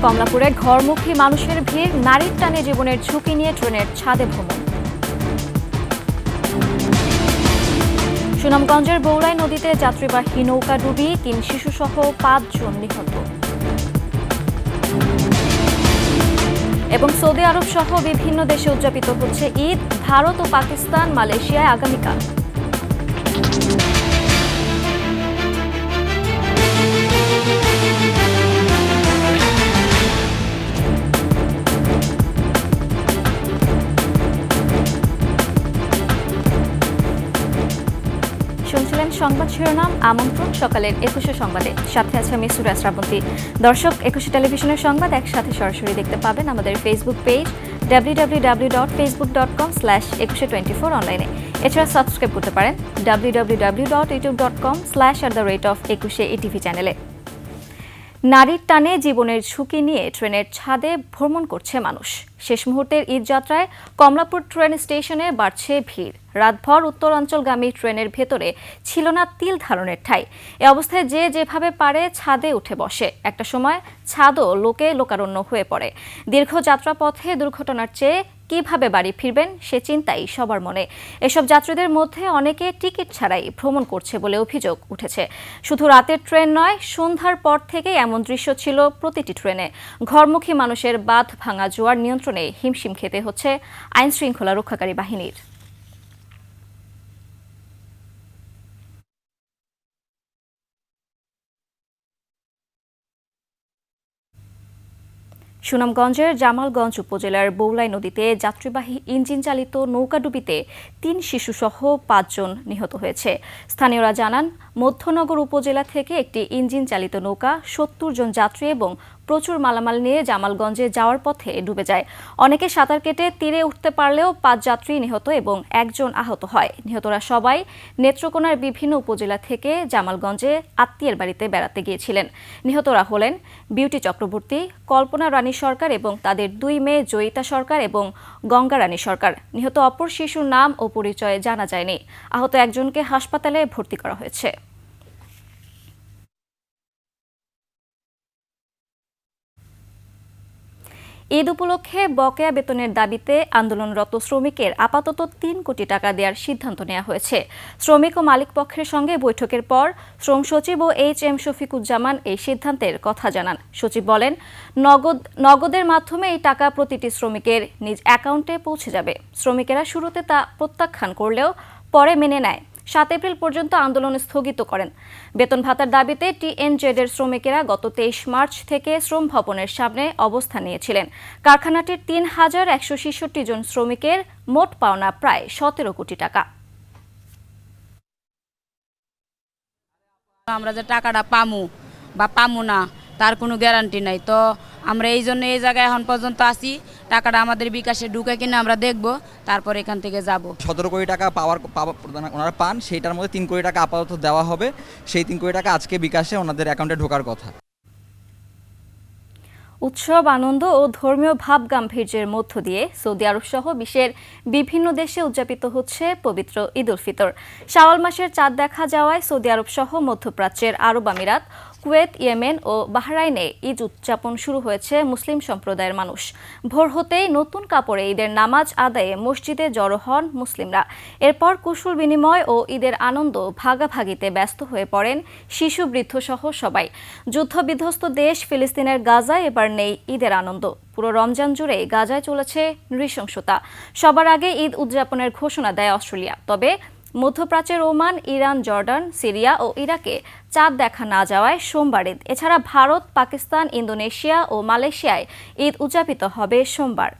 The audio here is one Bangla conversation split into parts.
কমলাপুরে ঘরমুখী মানুষের ভিড়, নারীর টানে জীবনের ঝুঁকি নিয়ে ট্রেনের ছাদে ভ্রমণ। সুনামগঞ্জের বৌড়াই নদীতে যাত্রীবাহী নৌকা ডুবি ৩ শিশুসহ ৫ জন নিহত। এবং সৌদি আরব সহ বিভিন্ন দেশে উদযাপিত হচ্ছে ঈদ। ভারত ও পাকিস্তান, মালয়েশিয়ায় আগামীকাল। শুনছিলেন সংবাদ শিরোনাম, আমন্ত্রণ সকালের ২১শে সংবাদে। সাথে আছে আমি সুরা শ্রাবন্তী। দর্শক, ২১শে টেলিভিশনের সংবাদ একসাথে সরাসরি দেখতে পাবেন আমাদের ফেসবুক পেজ www.facebook.com/2124 অনলাইনে। এছাড়া সাবস্ক্রাইব করতে পারেন www.youtube.com/@21 চ্যানেলে। নারীর টানে জীবনের ঝুঁকি নিয়ে ট্রেনের ছাদে ভ্রমণ করছে মানুষ। শেষ মুহূর্তের ঈদ যাত্রায় কমলাপুর ট্রেন স্টেশনে বাড়ছে ভিড়। রাতভর উত্তরাঞ্চলগামী ট্রেনের ভেতরে ছিল না তিল ধারণের ঠাঁই। এ অবস্থায় যে যেভাবে পারে ছাদে উঠে বসে। একটা সময় ছাদও লোকে লোকারণ্য হয়ে পড়ে। দীর্ঘ যাত্রাপথে দুর্ঘটনার চেয়ে কিভাবে বাড়ি ফিরবেন সে চিন্তাই সবার মনে। এসব যাত্রীদের মধ্যে অনেকে টিকিট ছাড়াই ভ্রমণ করছে বলে অভিযোগ উঠেছে। শুধু রাতের ট্রেন নয়, সন্ধ্যার পর থেকেই এমন দৃশ্য ছিল প্রতিটি ট্রেনে। ঘরমুখী মানুষের বাঁধ ভাঙা জোয়ার নিয়ন্ত্রণে হিমশিম খেতে হচ্ছে আইন শৃঙ্খলা রক্ষাকারী বাহিনীর। সুনামগঞ্জের জামালগঞ্জ উপজেলার বৌলাই নদীতে যাত্রীবাহী ইঞ্জিন চালিত নৌকাডুবিতে ৩ শিশুসহ ৫ জন নিহত হয়েছে। স্থানীয়রা জানান, মধ্যনগর উপজেলা থেকে একটি ইঞ্জিন চালিত নৌকা ৭০ জন যাত্রী এবং প্রচুর মালামাল নিয়ে জামালগঞ্জে যাওয়ার পথে ডুবে যায়। অনেকে সাঁতার কেটে তীরে উঠতে পারলেও ৫ যাত্রী নিহত এবং ১ জন আহত হয়। নিহতরা সবাই নেত্রকোনার বিভিন্ন উপজেলা থেকে জামালগঞ্জে আত্মীয়ের বাড়িতে বেড়াতে গিয়েছিলেন। নিহতরা হলেন বিউটি চক্রবর্তী, কল্পনা রানী সরকার এবং তাদের ২ মেয়ে জয়িতা সরকার এবং গঙ্গা রানী সরকার। নিহত অপর শিশুর নাম ও পরিচয় জানা যায়নি। আহত একজনকে হাসপাতালে ভর্তি করা হয়েছে। ঈদ উপলক্ষে বকেয়া বেতনের দাবিতে আন্দোলনরত শ্রমিকের আপাতত ৩ কোটি টাকা দেওয়ার সিদ্ধান্ত নেওয়া হয়েছে। শ্রমিক ও মালিক পক্ষের সঙ্গে বৈঠকের পর শ্রম সচিব ও HM শফিকুজ্জামান এই সিদ্ধান্তের কথা জানান। সচিব বলেন, নগদের মাধ্যমে এই টাকা প্রতিটি শ্রমিকের নিজ অ্যাকাউন্টে পৌঁছে যাবে। শ্রমিকেরা শুরুতে তা প্রত্যাখ্যান করলেও পরে মেনে নেয়। ৭ এপ্রিল পর্যন্ত আন্দোলন স্থগিত করেন। বেতন ভাতার দাবিতে TNZ-এর শ্রমিকেরা গত ২৩ মার্চ থেকে শ্রম ভবনের সামনে অবস্থান নিয়েছিলেন। কারখানাটির ৩,১৬৬ জন শ্রমিকের মোট পাওনা প্রায় ১৭ কোটি টাকা। আমরা যে টাকাটা পামু বা পামু না তার কোনো গ্যারান্টি নাই। তো আমরা এই জন্য এই জায়গায় এখন পর্যন্ত আসি। টাকাটা আমাদের বিকাশে ঢুকে কিনা আমরা দেখব, তারপর এখান থেকে যাব। ১৭ কোটি টাকা ওনারা পান, সেইটার মধ্যে ৩ কোটি টাকা আপাতত দেওয়া হবে। সেই ৩ কোটি টাকা আজকে বিকাশে ওনাদের অ্যাকাউন্টে ঢোকার কথা। উৎসব, আনন্দ ও ধর্মীয় ভাব গাম্ভীর্যের মধ্য দিয়ে সৌদি আরব সহ বিশ্বের বিভিন্ন দেশে উদযাপিত হচ্ছে পবিত্র ঈদ উল ফিতর। শাওয়াল মাসের চাঁদ দেখা যাওয়ায় সৌদি আরব সহ মধ্যপ্রাচ্যের আরব আমিরাত, কুয়েত, ইয়েমেন ও বাহরাইনে ঈদ উদযাপন শুরু হয়েছে মুসলিম সম্প্রদায়ের মানুষ। ভোর হতেই নতুন কাপড়ে ঈদের নামাজ আদায়ে মসজিদে জড়ো হন মুসলিমরা। এরপর কুশল বিনিময় ও ঈদের আনন্দ ভাগাভাগিতে ব্যস্ত হয়ে পড়েন শিশু, বৃদ্ধ সহ সবাই। যুদ্ধবিধ্বস্ত দেশ ফিলিস্তিনের গাজায় এবার নেই ঈদের আনন্দ। পুরো রমজান জুড়ে গাজায় চলেছে নৃশংসতা। সবার আগে ঈদ উদযাপনের ঘোষণা দেয় অস্ট্রেলিয়া। তবে মধ্যপ্রাচ্যের ওমান, ইরান, জর্ডান, সিরিয়া ও ইরাকে চাঁদ দেখা না যাওয়ায় সোমবার ঈদ। এছাড়া ভারত, পাকিস্তান, ইন্দোনেশিয়া ও মালয়েশিয়ায় ঈদ উদযাপিত হবে সোমবার।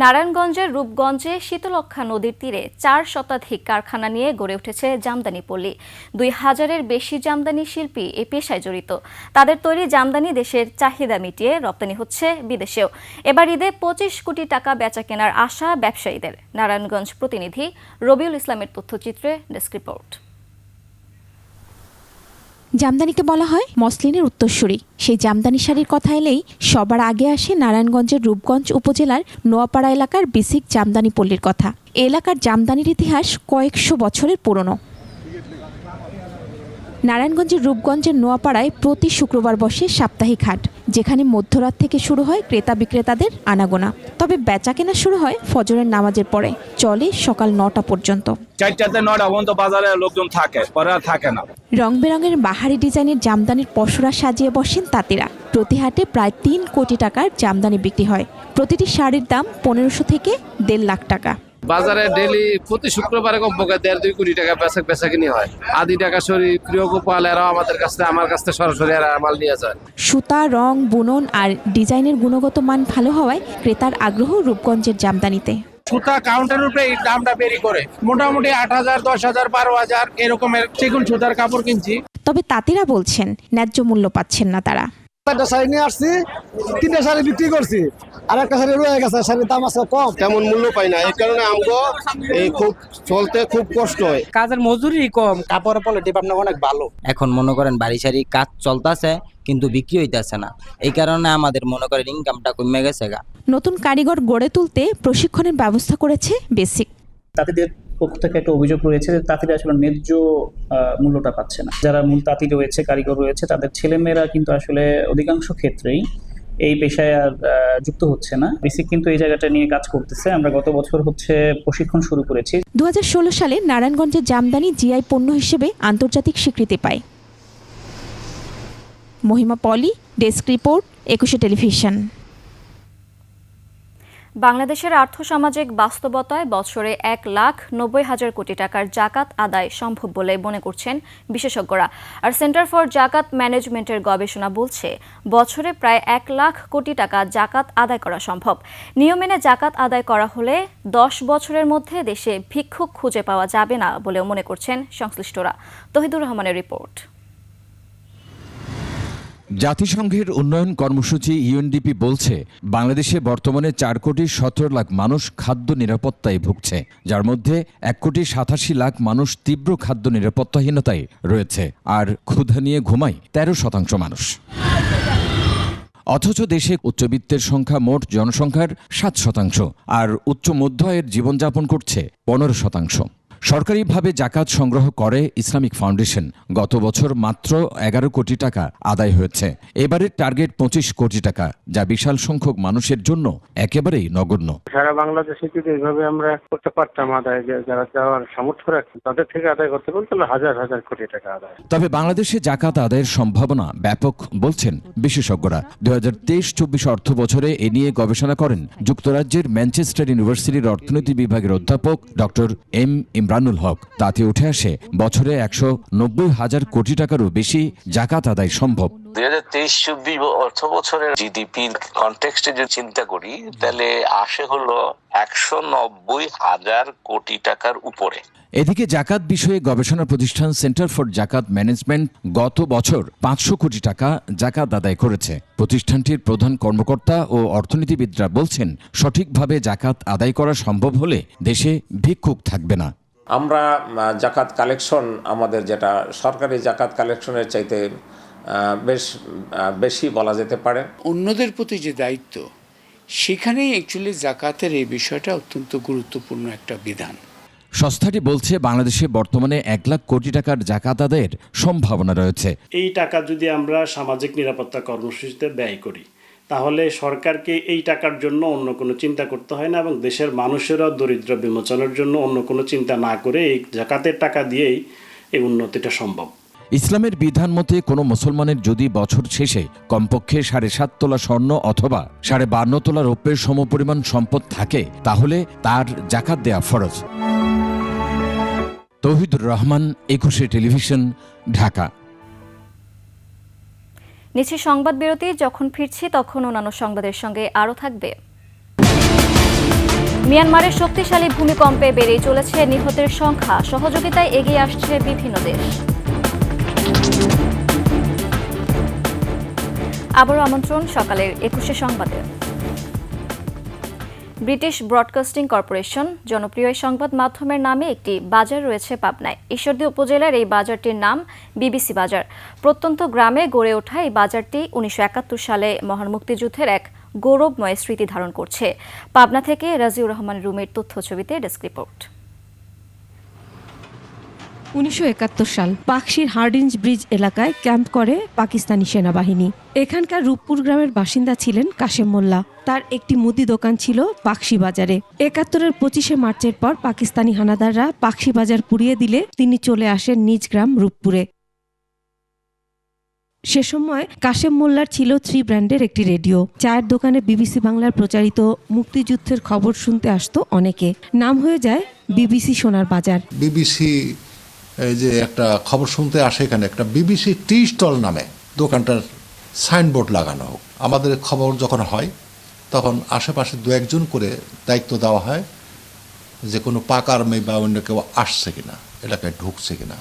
নারায়ণগঞ্জের রূপগঞ্জে শীতলক্ষ্যা নদীর তীরে ৪ শতাধিক কারখানা নিয়ে গড়ে উঠেছে জামদানি পল্লী। ২,০০০-এর বেশি জামদানি শিল্পী এ পেশায় জড়িত। তাদের তৈরি জামদানি দেশের চাহিদা মিটিয়ে রপ্তানি হচ্ছে বিদেশেও। এবার ঈদে ২৫ কোটি টাকা বেচা কেনার আশা ব্যবসায়ীদের। নারায়ণগঞ্জ প্রতিনিধি রবিউল ইসলামের তথ্যচিত্রে ডেস্ক রিপোর্ট। জামদানিকে বলা হয় মসলিনের উত্তরসূরি। সেই জামদানি শাড়ির কথা এলেই সবার আগে আসে নারায়ণগঞ্জের রূপগঞ্জ উপজেলার নোয়াপাড়া এলাকার বিসিক জামদানি পল্লীর কথা। এলাকার জামদানির ইতিহাস কয়েকশো বছরের পুরনো। নারায়ণগঞ্জের রূপগঞ্জের নোয়াপাড়ায় প্রতি শুক্রবার বসে সাপ্তাহিক হাট, যেখানে মধ্যরাত থেকে শুরু হয় ক্রেতা বিক্রেতাদের আনাগোনা। তবে বেচাকেনা শুরু হয় ফজরের নামাজের পরে, চলে সকাল 9টা পর্যন্ত। 4টা 9টা পর্যন্ত বাজারে লোকজন থাকে, পরে আর থাকে না। রং বেরঙের বাহারি ডিজাইনের জামদানির পসরা সাজিয়ে বসেন তাঁতিরা। প্রতি হাটে প্রায় 3 কোটি টাকার জামদানি বিক্রি হয়। প্রতিটি শাড়ির দাম 1500 থেকে 1.5 লাখ টাকা। বাজারে ডেলি প্রতি শুক্রবারে কমপক্ষে 1.5-2 কোটি টাকা বেচা কিনি হয়। আদি টাকা সরি প্রিয় গোপাল এরাও আমার কাছ থেকে সরাসরি এরা মাল নিয়ে যায়। সুতা, রং, বুনন আর ডিজাইনের গুণগত মান ভালো হওয়ায় ক্রেতার আগ্রহ রূপগঞ্জের জামদানিতে। সুতা কাউন্টারের উপরে এই দামটা বেরি করে, মোটামুটি 8,000, 10,000, 12,000 এরকমের চিকন সুতার কাপড় কিনছি। তবে তাঁতিরা বলছেন ন্যায্য মূল্য পাচ্ছেন না তারা। একটা শাড়ি নিয়ে আসছি, 3টা শাড়ি বিক্রি করছি, আর একটা শাড়ি রয়ে গেছে, শাড়ির দাম আছে কম, তেমন মূল্য পাই না। এই কারণে আমগো খুব চলতে খুব কষ্ট হয়। কাজের মজুরি কম, কাপড়ের কোয়ালিটি আপনার অনেক ভালো। এখন মনে করেন বাড়ি সারি কাজ চলতেছে কিন্তু বিক্রি হইতেছে না, এই কারণে আমাদের মনে করেন ইনকামটা কমে গেছে। নতুন কারিগর গড়ে তুলতে প্রশিক্ষণের ব্যবস্থা করেছে বেসিক। তাঁতিদের পক্ষ থেকে একটা অভিযোগ রয়েছে যে তাঁতিরা আসলে ন্যায্য মূল্যটা পাচ্ছে না। যারা মূল তাঁতি রয়েছে, কারিগর রয়েছে, তাদের ছেলেমেয়েরা কিন্তু আসলে অধিকাংশ ক্ষেত্রেই এই পেশায় আর যুক্ত হচ্ছে না। বেসিক কিন্তু এই জায়গাটা নিয়ে কাজ করতেছে। আমরা গত বছর প্রশিক্ষণ শুরু করেছি। 2016 সালে নারায়ণগঞ্জের জামদানি জিআই পণ্য হিসেবে আন্তর্জাতিক স্বীকৃতি পায়। মহিমা পলি, ডেস্ক রিপোর্ট, 21 টেলিভিশন। বাংলাদেশের আর্থসামাজিক বাস্তবতায় বছরে 1,90,000 কোটি টাকার জাকাত আদায় সম্ভব বলে মনে করছেন বিশেষজ্ঞরা। আর সেন্টার ফর জাকাত ম্যানেজমেন্টের গবেষণা বলছে বছরে প্রায় 1 লাখ কোটি টাকা জাকাত আদায় করা সম্ভব। নিয়ম মেনে জাকাত আদায় করা হলে 10 বছরের মধ্যে দেশে ভিক্ষুক খুঁজে পাওয়া যাবে না বলেও মনে করছেন সংশ্লিষ্টরা। তহিদুর রহমানের রিপোর্ট। জাতিসংঘের উন্নয়ন কর্মসূচি ইউএনডিপি বলছে বাংলাদেশে বর্তমানে 4,17 লাখ মানুষ খাদ্য নিরাপত্তায় ভুগছে, যার মধ্যে 1,87 লাখ মানুষ তীব্র খাদ্য নিরাপত্তাহীনতায় রয়েছে, আর ক্ষুধা নিয়ে ঘুমায় 13% মানুষ। অথচ দেশে উচ্চবিত্তের সংখ্যা মোট জনসংখ্যার 7%, আর উচ্চ মধ্য আয়ের জীবনযাপন করছে 15%। সরকারিভাবে জাকাত সংগ্রহ করে ইসলামিক ফাউন্ডেশন। গত বছর মাত্র 11 কোটি টাকা আদায় হয়েছে। এবারের টার্গেট 25 কোটি টাকা, যা বিশাল সংখ্যক মানুষের জন্য একেবারেই নগণ্য। সারা বাংলাদেশে যদি এইভাবে আমরা করতে পারতাম আদায়, যারা যাওয়ার সামর্থ্য রাখছেন তাদের থেকে আদায় করতে বলতে তাহলে হাজার হাজার কোটি টাকা আদায়। তবে বাংলাদেশে জাকাত আদায়ের সম্ভাবনা ব্যাপক বলছেন বিশেষজ্ঞরা। 2023-24 অর্থ বছরে এ নিয়ে গবেষণা করেন যুক্তরাজ্যের ম্যানচেস্টার ইউনিভার্সিটির অর্থনীতি বিভাগের অধ্যাপক ডক্টর এম ইমরানুল হক। তাতে উঠে আসে বছরে 190,000 কোটি টাকারও বেশি জাকাত আদায় সম্ভব। 2023-24 অর্থ বছরের জিডিপির কনটেক্সটে যদি চিন্তা করি তাহলে আসে হলো 190,000 কোটি টাকার উপরে। এদিকে জাকাত বিষয়ে গবেষণা প্রতিষ্ঠান সেন্টার ফর জাকাত ম্যানেজমেন্ট গত বছর 500 কোটি টাকা জাকাত আদায় করেছে। প্রতিষ্ঠানটির প্রধান কর্মকর্তা ও অর্থনীতিবিদরা বলছেন সঠিকভাবে জাকাত আদায় করা সম্ভব হলে দেশে ভিক্ষুক থাকবে না। আমরা জাকাত কালেকশন, আমাদের যেটা সরকারি জাকাত কালেকশনের চাইতে বেশি বলা যেতে পারে। অন্যদের প্রতি যে দায়িত্ব, সেখানেই অ্যাকচুয়ালি জাকাতের এই বিষয়টা অত্যন্ত গুরুত্বপূর্ণ একটা বিধান। সংস্থাটি বলছে বাংলাদেশে বর্তমানে 1 লাখ কোটি টাকার জাকাত আদায়ের সম্ভাবনা রয়েছে। এই টাকা যদি আমরা সামাজিক নিরাপত্তা কর্মসূচিতে ব্যয় করি তাহলে সরকারকে এই টাকার জন্য অন্য কোনো চিন্তা করতে হয় না, এবং দেশের মানুষেরা দরিদ্র বিমোচনের জন্য অন্য কোনো চিন্তা না করে এই জাকাতের টাকা দিয়েই এই উন্নতিটা সম্ভব। ইসলামের বিধান মতে কোনো মুসলমানের যদি বছর শেষে কমপক্ষে 7.5 তোলা স্বর্ণ অথবা 52.5 তোলা রৌপ্যের সমপরিমাণ সম্পদ থাকে তাহলে তার জাকাত দেয়া ফরজ। তৌহিদুর রহমান, 21 টেলিভিশন, ঢাকা। নিচ্ছি সংবাদ বিরতি। যখন ফিরছি তখন অন্যান্য সংবাদের সঙ্গে আরও থাকবে। মিয়ানমারের শক্তিশালী ভূমিকম্পে বেড়েই চলেছে নিহতের সংখ্যা, সহযোগিতায় এগিয়ে আসছে বিভিন্ন দেশ। আবারও আমন্ত্রণ সকালের 21 সংবাদে। ব্রিটিশ ব্রডকাস্টিং কর্পোরেশন জনপ্রিয় এই সংবাদ মাধ্যমের নামে একটি বাজার রয়েছে পাবনায়। ঈশ্বরদী উপজেলার এই বাজারটির নাম বিবিসি বাজার। প্রত্যন্ত গ্রামে গড়ে ওঠা এই বাজারটি 1971 সালে মহান মুক্তিযুদ্ধের এক গৌরবময় স্মৃতি ধারণ করছে। পাবনা থেকে রাজিউর রহমান রুমির তথ্যছবিতে ডেস্ক রিপোর্ট। 1971 সাল পাকশির হার্ডিঞ্জ ব্রিজ এলাকায় ক্যাম্প করে পাকিস্তানি সেনাবাহিনী। এখানকার রূপপুর গ্রামের বাসিন্দা ছিলেন কাশেম মোল্লা। তার একটি মুদি দোকান ছিল পাকশি বাজারে। 71-এর 25শে মার্চের পর পাকিস্তানি হানাদাররা পাকশি বাজার পুড়িয়ে দিলে তিনি চলে আসেন নিজ গ্রাম রূপপুরে। সে সময় কাশেম মোল্লার ছিল 3 ব্র্যান্ডের একটি রেডিও। চায়ের দোকানে বিবিসি বাংলার প্রচারিত মুক্তিযুদ্ধের খবর শুনতে আসতো অনেকে। নাম হয়ে যায় বিবিসি সোনার বাজার। বিবিসি যে একটা খবর শুনতে আসে, এখানে একটা বিবিসি টি স্টল নামে দোকানটার সাইনবোর্ড লাগানো হোক। আমাদের খবর যখন হয় তখন আশেপাশে 2-1 করে দায়িত্ব দেওয়া হয় যে কোনো পাক আর্মি বা অন্য কেউ আসছে কিনা, এলাকায় ঢুকছে কিনা।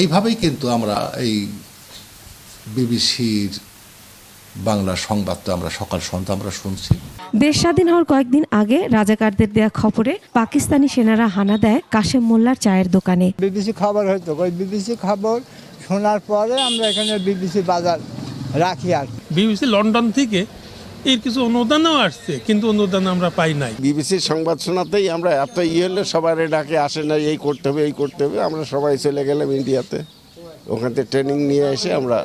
এইভাবেই কিন্তু আমরা এই বিবিসির বাংলা সংবাদটা আমরা সকাল সন্ধ্যা আমরা শুনছি। দেশ স্বাধীন হওয়ার কয়েকদিন আগে রাজাকারদের দেয়া খবরে পাকিস্তানি সেনারা হানা দেয় কাশেম মোল্লার চায়ের দোকানে। বিবিসি খবর হয়তো বিবিসি খবর শোনার পরে আমরা এখানে বিবিসি বাজার রাখি। আর বিবিসি লন্ডন থেকে এর কিছু অনুদানও আসছে, কিন্তু অনুদান আমরা পাই নাই। বিবিসির সংবাদ শোনাতেই আমরা এত হলে সবাই ডাকে আসে না, এই করতে হবে এই করতে হবে। আমরা সবাই চলে গেলাম ইন্ডিয়াতে, ওখান থেকে ট্রেনিং নিয়ে এসে আমরা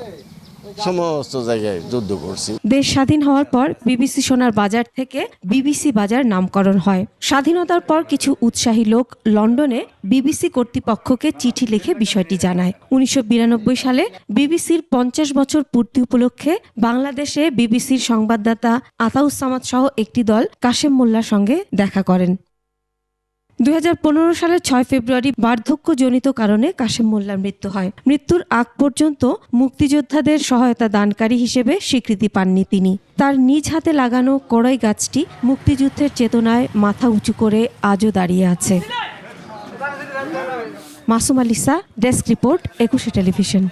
সমস্ত জায়গায় যুদ্ধ করছি। দেশ স্বাধীন হওয়ার পর বিবিসি সোনার বাজার থেকে বিবিসি বাজার নামকরণ হয়। স্বাধীনতার পর কিছু উৎসাহী লোক লন্ডনে বিবিসি কর্তৃপক্ষকে চিঠি লিখে বিষয়টি জানায়। 1992 সালে বিবিসির 50 বছর পূর্তি উপলক্ষে বাংলাদেশে বিবিসির সংবাদদাতা আতাউস সামাদ সহ একটি দল কাশেম মোল্লার সঙ্গে দেখা করেন। 2015 সালের 6 ফেব্রুয়ারি বার্ধক্যজনিত কারণে কাশেম মোল্লার মৃত্যু হয়। মৃত্যুর আগ পর্যন্ত মুক্তিযোদ্ধাদের সহায়তা দানকারী হিসেবে স্বীকৃতি পাননি তিনি। তার নিজ হাতে লাগানো কড়াই গাছটি মুক্তিযুদ্ধের চেতনায় মাথা উঁচু করে আজও দাঁড়িয়ে আছে। Masum আলিসা, desk report, 21শে television.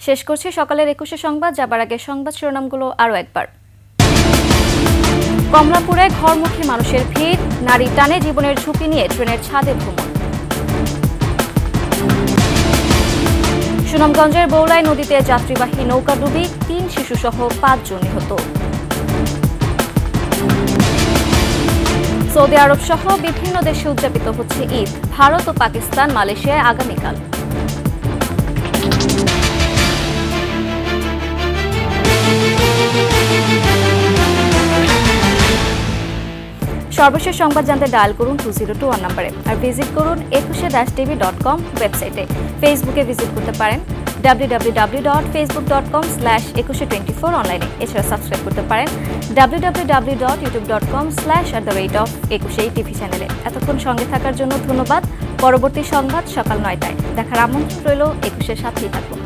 শেষ করছি সকালের 21শে সংবাদ। যাবার আগে সংবাদ শিরোনামগুলো আরও একবার। কমলাপুরে ঘরমুখী মানুষের ভিড়, নারী টানে জীবনের ঝুঁকি নিয়ে ট্রেনের ছাদে ভ্রমণ। সুনামগঞ্জের বৌলাই নদীতে যাত্রীবাহী নৌকাডুবি, 3 শিশুসহ 5 জন নিহত। সৌদি আরব সহ বিভিন্ন দেশে উদযাপিত হচ্ছে ঈদ। ভারত ও পাকিস্তান, মালয়েশিয়ায় আগামীকাল। সর্বশেষ সংবাদ জানতে ডায়াল করুন 2021 নম্বরে, আর ভিজিট করুন 21-tv.com ওয়েবসাইটে। ফেসবুকে ভিজিট করতে পারেন www.facebook.com/2124 অনলাইনে। এছাড়া সাবস্ক্রাইব করতে পারেন www.youtube.com/@21 টিভি চ্যানেলে। এতক্ষণ সঙ্গে থাকার জন্য ধন্যবাদ। পরবর্তী সংবাদ সকাল 9টায় দেখার আমন্ত্রণ রইল। 21-এর সাথেই থাকুন।